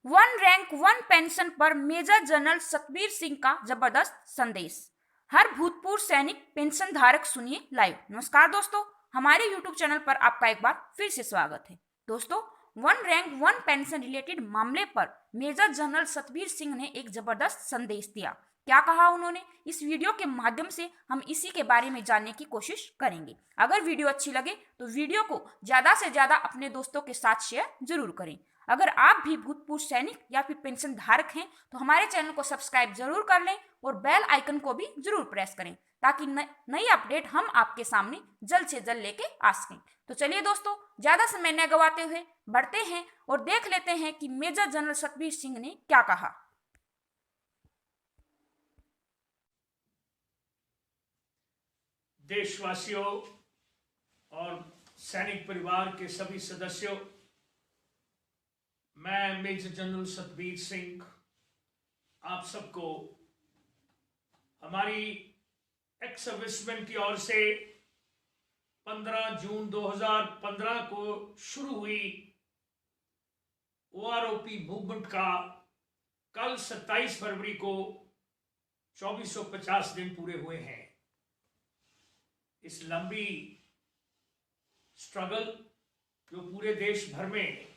One rank one pension पर major general Satbir Singh का जबरदस्त संदेश। हर भूतपूर्व सैनिक पेंशन धारक सुनिए लाइव। नमस्कार दोस्तों, हमारे यूट्यूब चैनल पर आपका एक बार फिर से स्वागत है। दोस्तों, one rank one pension related मामले पर मेजर जनरल सतबीर सिंह ने एक जबरदस्त संदेश दिया। क्या कहा उन्होंने, इस वीडियो के माध्यम से हम इसी के बारे में जानने की कोशिश करेंगे। अगर वीडियो अच्छी लगे तो वीडियो को ज्यादा से ज्यादा अपने दोस्तों के साथ शेयर जरूर करें। अगर आप भी भूतपूर्व सैनिक या फिर पेंशन धारक हैं तो हमारे चैनल को सब्सक्राइब जरूर कर लें और बेल आइकन को भी जरूर प्रेस करें ताकि नई अपडेट हम आपके सामने जल्द से जल्द लेके आ सकें। तो चलिए दोस्तों, ज्यादा समय न गवाते हुए बढ़ते हैं और देख लेते हैं कि मेजर जनरल सतबीर सिंह ने क्या कहा। देशवासियों और सैनिक परिवार के सभी सदस्यों, मैं मेजर जनरल सतबीर सिंह आप सबको हमारी एक्स सर्विसमैन की ओर से 15 जून 2015 को शुरू हुई ओआरओपी मूवमेंट का कल 27 फरवरी को 2450 दिन पूरे हुए हैं। इस लंबी स्ट्रगल जो पूरे देश भर में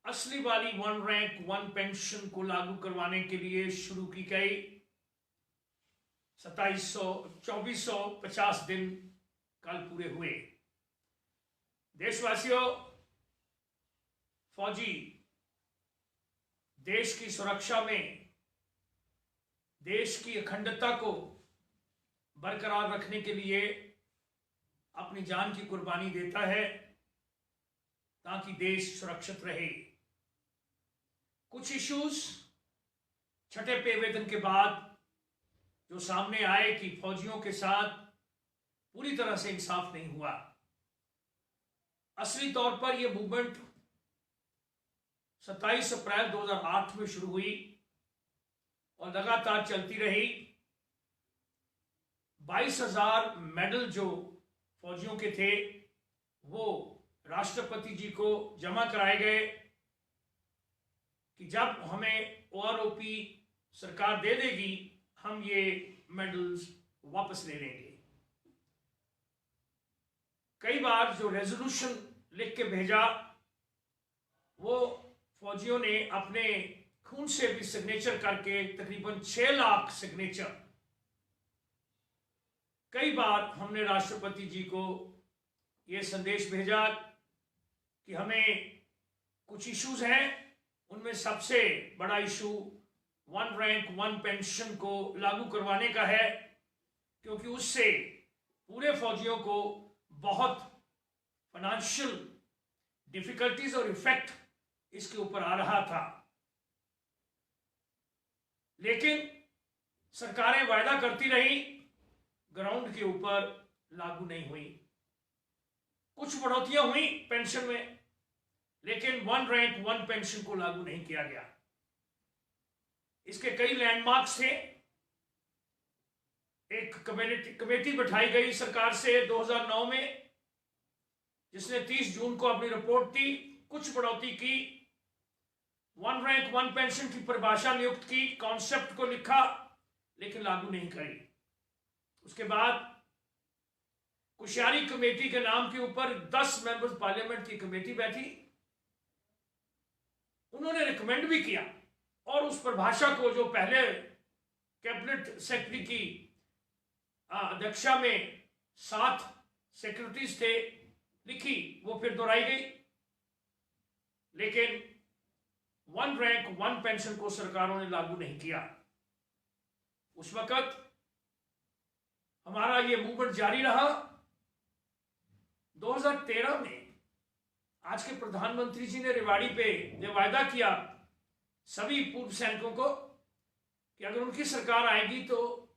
असली वाली वन रैंक वन पेंशन को लागू करवाने के लिए शुरू की गई 2450 दिन कल पूरे हुए। देशवासियों, फौजी देश की सुरक्षा में देश की अखंडता को बरकरार रखने के लिए अपनी जान की कुर्बानी देता है ताकि देश सुरक्षित रहे। कुछ इश्यूज छठे पे वेतन के बाद जो सामने आए कि फौजियों के साथ पूरी तरह से इंसाफ नहीं हुआ। असली तौर पर यह मूवमेंट 27 अप्रैल 2008 में शुरू हुई और लगातार चलती रही। 22,000 मेडल जो फौजियों के थे वो राष्ट्रपति जी को जमा कराए गए कि जब हमें ओआरओपी सरकार दे देगी हम ये मेडल्स वापस ले लेंगे। कई बार जो रेजोल्यूशन लिख के भेजा वो फौजियों ने अपने खून से भी सिग्नेचर करके तकरीबन 6 लाख सिग्नेचर। कई बार हमने राष्ट्रपति जी को ये संदेश भेजा कि हमें कुछ इश्यूज हैं, उनमें सबसे बड़ा issue one rank one pension को लागू करवाने का है, क्योंकि उससे पूरे फौजियों को बहुत फाइनेंशियल डिफिकल्टीज और इफेक्ट इसके ऊपर आ रहा था। लेकिन सरकारें वायदा करती रही, ग्राउंड के ऊपर लागू नहीं हुई। कुछ बढ़ोतरियां हुई पेंशन में, लेकिन वन रैंक वन पेंशन को लागू नहीं किया गया। इसके कई लैंडमार्क्स थे। एक कमेटी बैठाई गई सरकार से 2009 में, जिसने 30 जून को अपनी रिपोर्ट दी, कुछ बढ़ोतरी की, वन रैंक वन पेंशन की परिभाषा नियुक्त की, कॉन्सेप्ट को लिखा, लेकिन लागू नहीं करी। उसके बाद कुशियारी कमेटी के नाम के ऊपर 10 मेंबर्स पार्लियामेंट की कमेटी बैठी। उन्होंने रिकमेंड भी किया और उस परिभाषा को जो पहले कैबिनेट सेक्रेटरी की अध्यक्षता में 7 सेक्रेटरीज थे लिखी, वो फिर दोहराई गई। लेकिन वन रैंक वन पेंशन को सरकारों ने लागू नहीं किया। उस वक्त हमारा ये मूवमेंट जारी रहा। 2013 में आज के प्रधानमंत्री जी ने रेवाड़ी पे ये वायदा किया सभी पूर्व सैनिकों को कि अगर उनकी सरकार आएगी तो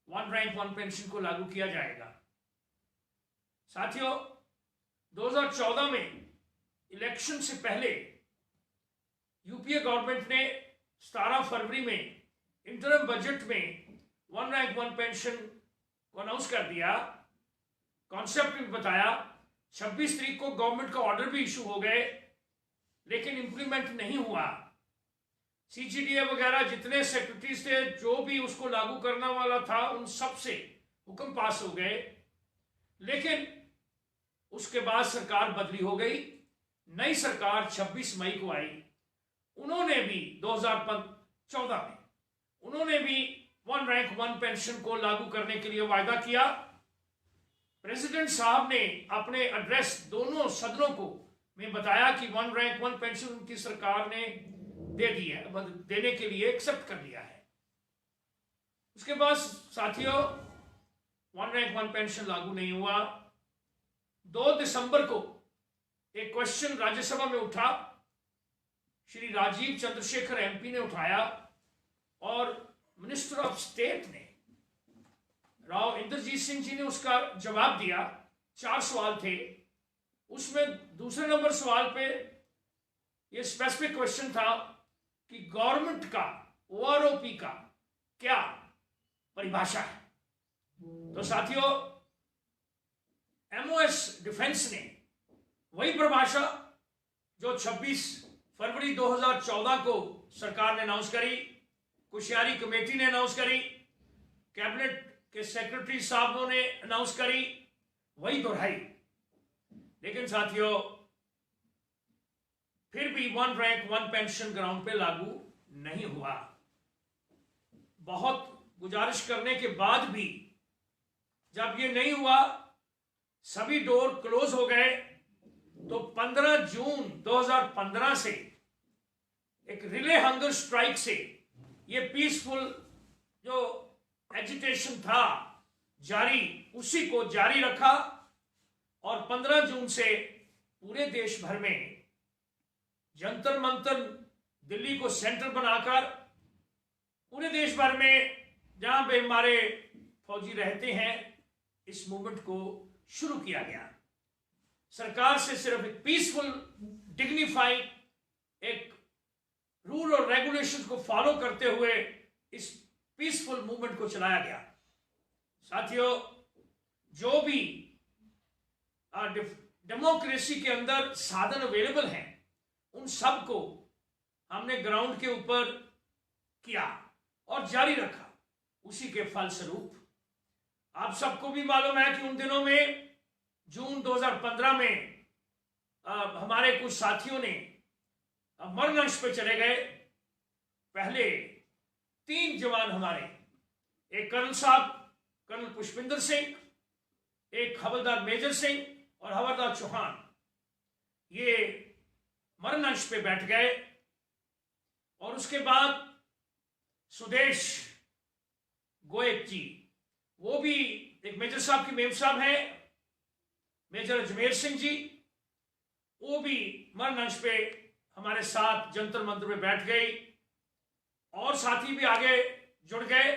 वन रैंक वन पेंशन को लागू किया जाएगा। साथियों, 2014 में इलेक्शन से पहले यूपीए गवर्नमेंट ने 17 फरवरी में इंटरिम बजट में वन रैंक वन पेंशन को अनाउंस कर दिया, कॉन्सेप्ट भी बताया। 26 तारीख को गवर्नमेंट का ऑर्डर भी इशू हो गए लेकिन इंप्लीमेंट नहीं हुआ। सीजीडीए वगैरह जितने सेक्रेटरीज थे, जो भी उसको लागू करने वाला था, उन सब से हुक्म पास हो गए। लेकिन उसके बाद सरकार बदली हो गई, नई सरकार 26 मई को आई। उन्होंने भी 2014 में उन्होंने भी वन रैंक वन पेंशन को लागू करने के लिए वायदा किया। प्रेसिडेंट साहब ने अपने एड्रेस दोनों सदनों को में बताया कि वन रैंक वन पेंशन उनकी सरकार ने दे दी है, देने के लिए एक्सेप्ट कर लिया है। उसके बाद साथियों, वन रैंक वन पेंशन लागू नहीं हुआ। 2 दिसंबर को एक क्वेश्चन राज्यसभा में उठा, श्री राजीव चंद्रशेखर एमपी ने उठाया और मिनिस्टर ऑफ स्टेट ने, राव इंद्रजीत सिंह जी ने उसका जवाब दिया। 4 सवाल थे उसमें। दूसरे नंबर सवाल पे ये स्पेसिफिक क्वेश्चन था कि गवर्नमेंट का ओआरओपी का क्या परिभाषा है। तो साथियों, एमओएस डिफेंस ने वही परिभाषा जो 26 फरवरी 2014 को सरकार ने अनाउंस करी, कुशियारी कमेटी ने अनाउंस करी, कैबिनेट के सेक्रेटरी साहबों ने अनाउंस करी, वही दोहराई। लेकिन साथियों, फिर भी one rank one pension ground पे लागू नहीं हुआ। बहुत गुजारिश करने के बाद भी जब ये नहीं हुआ, सभी डोर क्लोज हो गए, तो 15 जून 2015 से एक रिले हंगर स्ट्राइक से ये पीसफुल जो एजिटेशन था जारी, उसी को जारी रखा। और 15 जून से पूरे देश भर में जंतर मंतर, दिल्ली को सेंटर बनाकर पूरे देश भर में जहां पे हमारे फौजी रहते हैं, इस मूवमेंट को शुरू किया गया। सरकार से सिर्फ एक पीसफुल, डिग्निफाइड, एक रूल और रेगुलेशंस को फॉलो करते हुए इस पीसफुल मूवमेंट को चलाया गया। साथियों, जो भी डेमोक्रेसी के अंदर साधन अवेलेबल हैं, उन सब को हमने ग्राउंड के ऊपर किया और जारी रखा। उसी के फलस्वरूप आप सबको भी मालूम है कि उन दिनों में जून 2015 में हमारे कुछ साथियों ने मरणंश पे चले गए। पहले 3 जवान हमारे, एक कर्नल साहब, कर्नल पुष्पिंदर सिंह, एक हवलदार मेजर सिंह और हवलदार चौहान, ये मरणंश पे बैठ गए। और उसके बाद सुदेश गोयत जी, वो भी एक मेजर साहब की मेम साहब हैं, मेजर अजमेर सिंह जी, वो भी मरणंश पे हमारे साथ जंतर मंतर में बैठ गए। और साथी भी आगे जुड़ गए।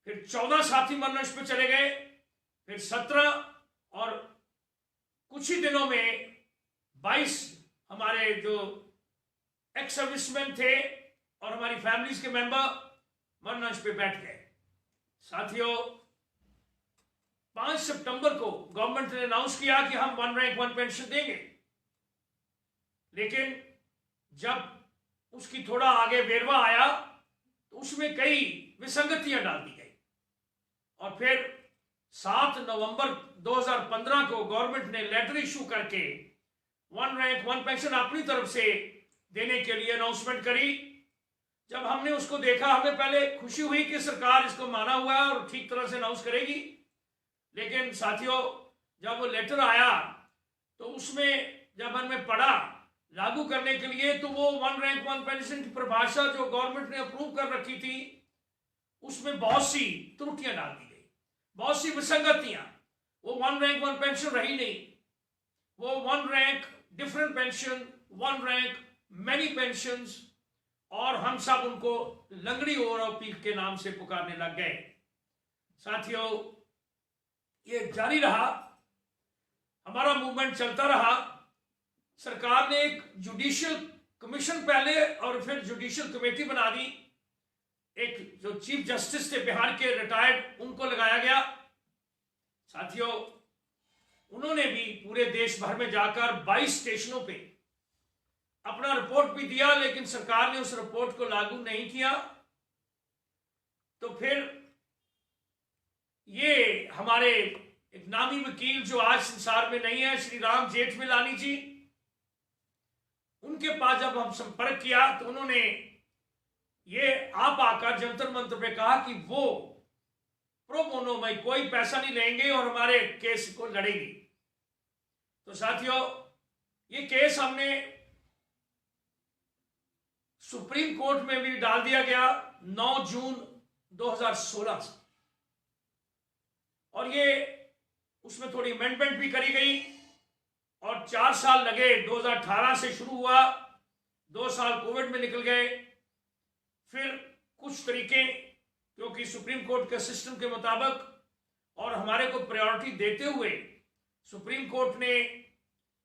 फिर 14 साथी मरणंश पे चले गए, फिर 17, और कुछ ही दिनों में 22 हमारे जो एक्स सर्विसमैन थे और हमारी फैमिलीज के मेंबर मरणंश पे बैठ गए। साथियों, 5 सितंबर को गवर्नमेंट ने अनाउंस किया कि हम वन रैंक वन पेंशन देंगे। लेकिन जब उसकी थोड़ा आगे वेरवा आया तो उसमें कई विसंगतियां डाल दी गई। और फिर 7 नवंबर 2015 को गवर्नमेंट ने लेटर इशू करके वन रैंक वन पेंशन अपनी तरफ से देने के लिए अनाउंसमेंट करी। जब हमने उसको देखा, हमें पहले खुशी हुई कि सरकार इसको माना हुआ है और ठीक तरह से अनाउंस करेगी। लेकिन साथियों, जब वो लेटर आया तो उसमें जब हमने पढ़ा लागू करने के लिए, तो वो वन रैंक वन पेंशन की परिभाषा जो गवर्नमेंट ने अप्रूव कर रखी थी, उसमें बहुत सी त्रुटियां डाल दी गई, बहुत सी विसंगतियां। वो वन रैंक वन पेंशन रही नहीं, वो one rank different pension, one rank many pensions, और हम सब उनको लंगड़ी ओआरओपी के नाम से पुकारने लग गए। साथियों, ये जारी रहा, हमारा मूवमेंट चलता रहा। सरकार ने एक जुडिशियल कमीशन पहले और फिर जुडिशियल कमेटी बना दी। एक जो चीफ जस्टिस थे बिहार के रिटायर्ड, उनको लगाया गया। साथियों, उन्होंने भी पूरे देश भर में जाकर 22 स्टेशनों पे अपना रिपोर्ट भी दिया, लेकिन सरकार ने उस रिपोर्ट को लागू नहीं किया। तो फिर ये हमारे एक नामी वकील जो आज संसार में नहीं है, श्री राम जेठमलानी जी, उनके पास जब हम संपर्क किया तो उन्होंने ये आप आकर जंतर मंत्र पे कहा कि वो प्रो बोनो में कोई पैसा नहीं लेंगे और हमारे केस को लड़ेंगे। तो साथियों, ये केस हमने सुप्रीम कोर्ट में भी डाल दिया गया 9 जून 2016 से, और ये उसमें थोड़ी अमेंडमेंट भी करी गई और 4 साल लगे। 2018 से शुरू हुआ, 2 साल कोविड में निकल गए। फिर कुछ तरीके, क्योंकि सुप्रीम कोर्ट के सिस्टम के मुताबिक और हमारे को प्रायोरिटी देते हुए सुप्रीम कोर्ट ने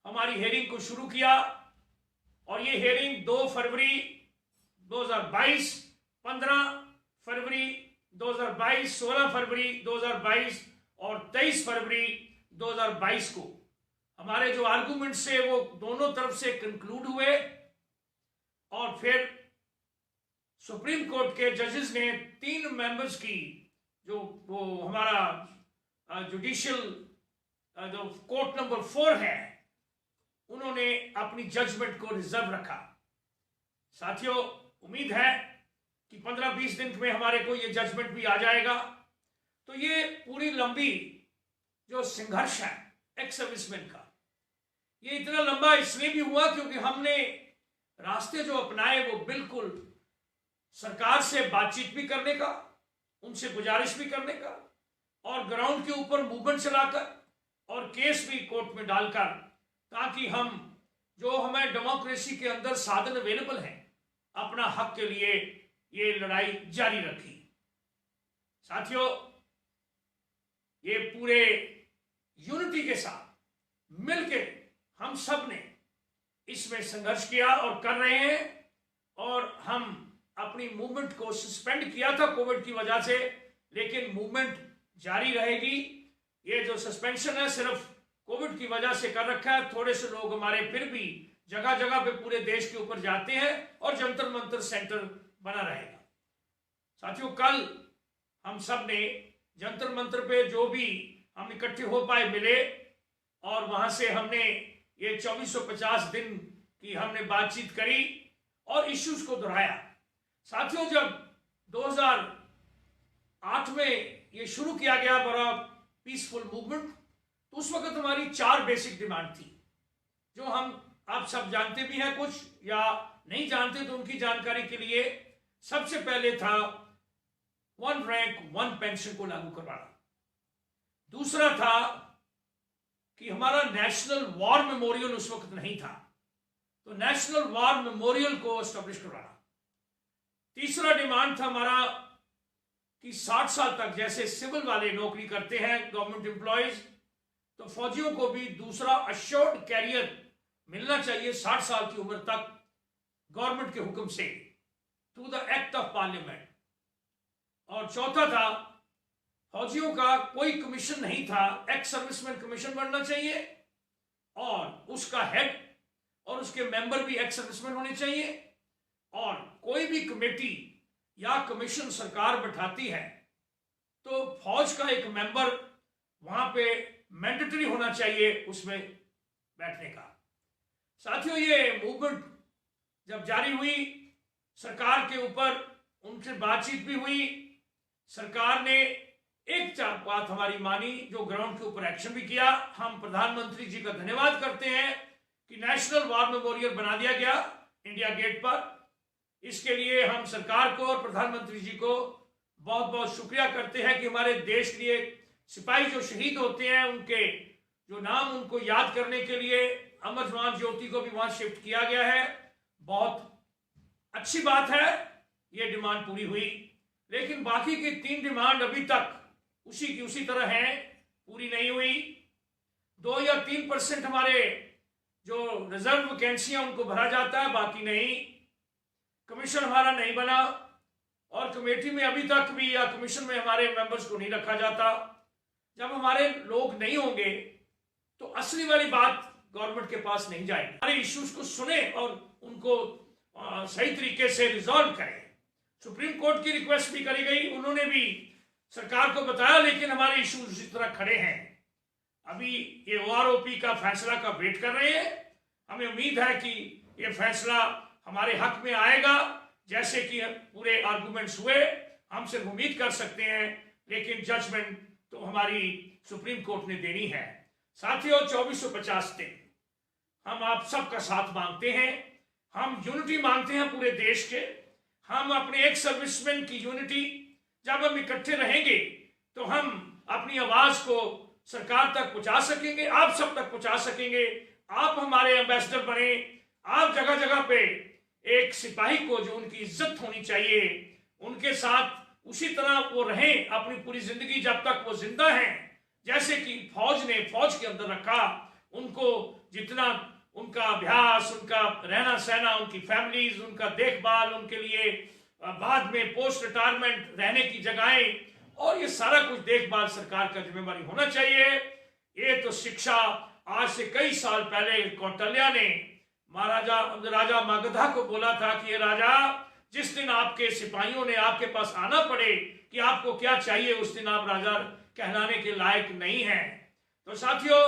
हमारी हेयरिंग को शुरू किया, और ये हेयरिंग 2 फरवरी 2022, 15 फरवरी 2022, 16 फरवरी 2022 और 23 फरवरी 2022 को हमारे जो आर्गुमेंट्स है वो दोनों तरफ से कंक्लूड हुए। और फिर सुप्रीम कोर्ट के जजेस ने 3 मेंबर्स की, जो वो हमारा जुडिशियल जो कोर्ट नंबर 4 है, उन्होंने अपनी जजमेंट को रिजर्व रखा। साथियों, उम्मीद है कि 15-20 दिन में हमारे को ये जजमेंट भी आ जाएगा। तो ये पूरी लंबी जो संघर्ष है एक्स सर्विसमैन का, ये इतना लंबा इसलिए भी हुआ क्योंकि हमने रास्ते जो अपनाए वो बिल्कुल सरकार से बातचीत भी करने का, उनसे गुजारिश भी करने का, और ग्राउंड के ऊपर मूवमेंट चलाकर और केस भी कोर्ट में डालकर, ताकि हम जो हमें डेमोक्रेसी के अंदर साधन अवेलेबल हैं, अपना हक के लिए ये लड़ाई जारी रखी। साथियों, ये पूरे यूनिटी के साथ मिलकर हम सब ने इसमें संघर्ष किया और कर रहे हैं, और हम अपनी मूवमेंट को सस्पेंड किया था कोविड की वजह से, लेकिन मूवमेंट जारी रहेगी। ये जो सस्पेंशन है सिर्फ कोविड की वजह से कर रखा है। थोड़े से लोग हमारे फिर भी जगह जगह पे पूरे देश के ऊपर जाते हैं, और जंतर मंतर सेंटर बना रहेगा। साथियों, कल हम सब ने जंतर मंतर पे जो भी हम इकट्ठे हो पाए मिले, और वहां से हमने ये 2450 दिन की हमने बातचीत करी और इश्यूज को दोहराया। साथियों, जब 2008 में ये शुरू किया गया बड़ा पीसफुल मूवमेंट, तो उस वक्त हमारी 4 बेसिक डिमांड थी, जो हम आप सब जानते भी हैं, कुछ या नहीं जानते तो उनकी जानकारी के लिए। सबसे पहले था 1 रैंक 1 पेंशन को लागू करवाना। दूसरा था कि हमारा नेशनल वॉर मेमोरियल उस वक्त नहीं था, तो नेशनल वॉर मेमोरियल को एस्टेब्लिश करवाना। तीसरा डिमांड था हमारा कि 60 साल तक जैसे सिविल वाले नौकरी करते हैं गवर्नमेंट एम्प्लॉयज, तो फौजियों को भी दूसरा अश्योर्ड कैरियर मिलना चाहिए 60 साल की उम्र तक, गवर्नमेंट के हुक्म से, through the act of parliament. और चौथा था, फौजियों का कोई कमीशन नहीं था, एक्स सर्विसमैन कमीशन बनना चाहिए, और उसका हेड और उसके मेंबर भी एक्स सर्विसमैन होने चाहिए, और कोई भी कमेटी या कमीशन सरकार बैठाती है तो फौज का एक मेंबर वहां पे मैंडेटरी होना चाहिए उसमें बैठने का। साथियों, ये मूवमेंट जब जारी हुई, सरकार के ऊपर उनसे बातचीत भी हुई, सरकार ने एक बात हमारी मानी, जो ग्राउंड के ऊपर एक्शन भी किया। हम प्रधानमंत्री जी का धन्यवाद करते हैं कि नेशनल वॉर मेमोरियल बना दिया गया इंडिया गेट पर। इसके लिए हम सरकार को और प्रधानमंत्री जी को बहुत बहुत शुक्रिया करते हैं कि हमारे देश के लिए सिपाही जो शहीद होते हैं, उनके जो नाम, उनको याद करने के लिए अमर जवान ज्योति को भी वहां शिफ्ट किया गया है। बहुत अच्छी बात है, ये डिमांड पूरी हुई। लेकिन बाकी की 3 डिमांड अभी तक उसी की उसी तरह हैं, पूरी नहीं हुई। 2 या 3% हमारे जो रिजर्व वैकेंसियां उनको भरा जाता है, बाकी नहीं। कमीशन हमारा नहीं बना, और कमेटी में अभी तक भी या कमीशन में हमारे मेंबर्स को नहीं रखा जाता। जब हमारे लोग नहीं होंगे तो असली वाली बात गवर्नमेंट के पास नहीं जाएगी। हमारे इश्यूज को सुने और उनको सही तरीके से रिजॉल्व करें। सुप्रीम कोर्ट की रिक्वेस्ट भी करी गई, उन्होंने भी सरकार को बताया, लेकिन हमारे इश्यूज इसी तरह खड़े हैं। अभी ये OROP का फैसला का वेट कर रहे हैं। हमें उम्मीद है कि ये फैसला हमारे हक में आएगा। जैसे कि पूरे आर्गुमेंट्स हुए, हम सिर्फ उम्मीद कर सकते हैं, लेकिन जजमेंट तो हमारी सुप्रीम कोर्ट ने देनी है। साथियों, 2450 दिन हम आप सबका साथ मांगते हैं, हम यूनिटी मांगते हैं पूरे देश के। हम अपने एक सर्विसमैन की यूनिटी, जब हम इकट्ठे रहेंगे तो हम अपनी आवाज को सरकार तक पहुंचा सकेंगे, आप सब तक पहुंचा सकेंगे। आप हमारे एम्बेसडर बने, आप जगह जगह पे एक सिपाही को जो उनकी इज्जत होनी चाहिए, उनके साथ उसी तरह वो रहें अपनी पूरी जिंदगी जब तक वो जिंदा हैं। जैसे कि फौज ने फौज के अंदर रखा, उनको जितना उनका अभ्यास, उनका रहना सहना, उनकी फैमिलीज, उनका देखभाल, उनके लिए बाद में पोस्ट रिटायरमेंट रहने की जगहें और ये सारा कुछ देखभाल सरकार का जिम्मेवारी होना चाहिए। ये तो शिक्षा आज से कई साल पहले कौटिल्य ने राजा मगधा को बोला था कि ये राजा, जिस दिन आपके सिपाहियों ने आपके पास आना पड़े कि आपको क्या चाहिए, उस दिन आप राजा कहलाने के लायक नहीं हैं। तो साथियों,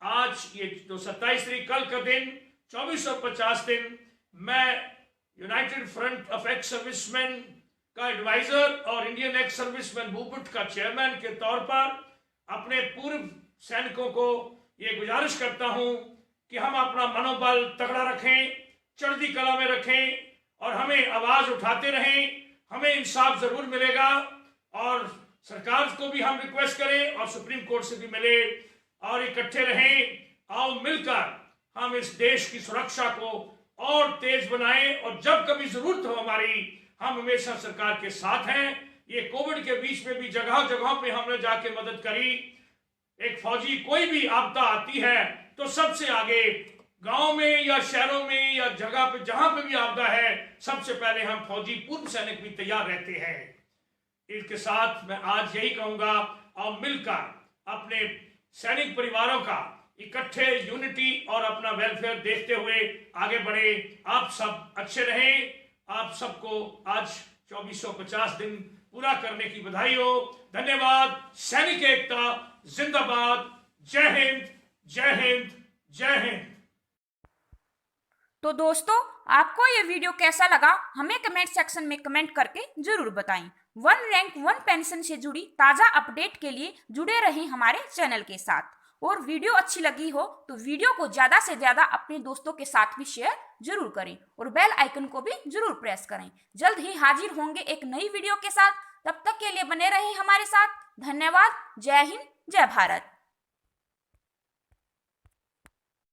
आज ये जो 27 तारीख कल का दिन 2450 दिन, मैं United front of ex serviceman का एडवाइजर और इंडियन एक्स सर्विसमैन मूवमेंट का चेयरमैन के तौर पर अपने पूर्व सैनिकों को ये गुजारिश करता हूं कि हम अपना मनोबल तगड़ा रखें, चढ़ती कला में रखें और हमें आवाज उठाते रहें। हमें इंसाफ जरूर मिलेगा और सरकार को भी हम रिक्वेस्ट करें और सुप्रीम कोर्ट से भी मिले और इकट्ठे रहें। आओ मिलकर हम इस देश की सुरक्षा को और तेज बनाएं और जब कभी जरूरत हो हमारी, हम हमेशा सरकार के साथ हैं। ये कोविड के बीच में भी जगह जगह पे हमने जाके मदद करी। एक फौजी कोई भी आपदा आती है तो सबसे आगे गांव में या शहरों में या जगह पे जहां पे भी आपदा है, सबसे पहले हम फौजी पूर्व सैनिक भी तैयार रहते हैं। इसके साथ मैं आज यही कहूंगा, और मिलकर अपने सैनिक परिवारों का इकट्ठे यूनिटी और अपना वेलफेयर देखते हुए आगे बढ़े। आप सब अच्छे रहें। आप सबको आज 2450 दिन पूरा करने की बधाई हो। धन्यवाद। सैनिक एकता जिंदाबाद। जय हिंद, जय हिंद, जय हिंद। तो दोस्तों, आपको ये वीडियो कैसा लगा हमें कमेंट सेक्शन में कमेंट करके जरूर बताएं। वन रैंक वन पेंशन से जुड़ी ताजा अपडेट के लिए जुड़े रहें हमारे चैनल के साथ। और वीडियो अच्छी लगी हो तो वीडियो को ज्यादा से ज्यादा अपने दोस्तों के साथ भी शेयर जरूर करें और बेल आइकन को भी जरूर प्रेस करें। जल्द ही हाजिर होंगे एक नई वीडियो के साथ। तब तक के लिए बने रहें हमारे साथ। धन्यवाद। जय हिंद, जय भारत।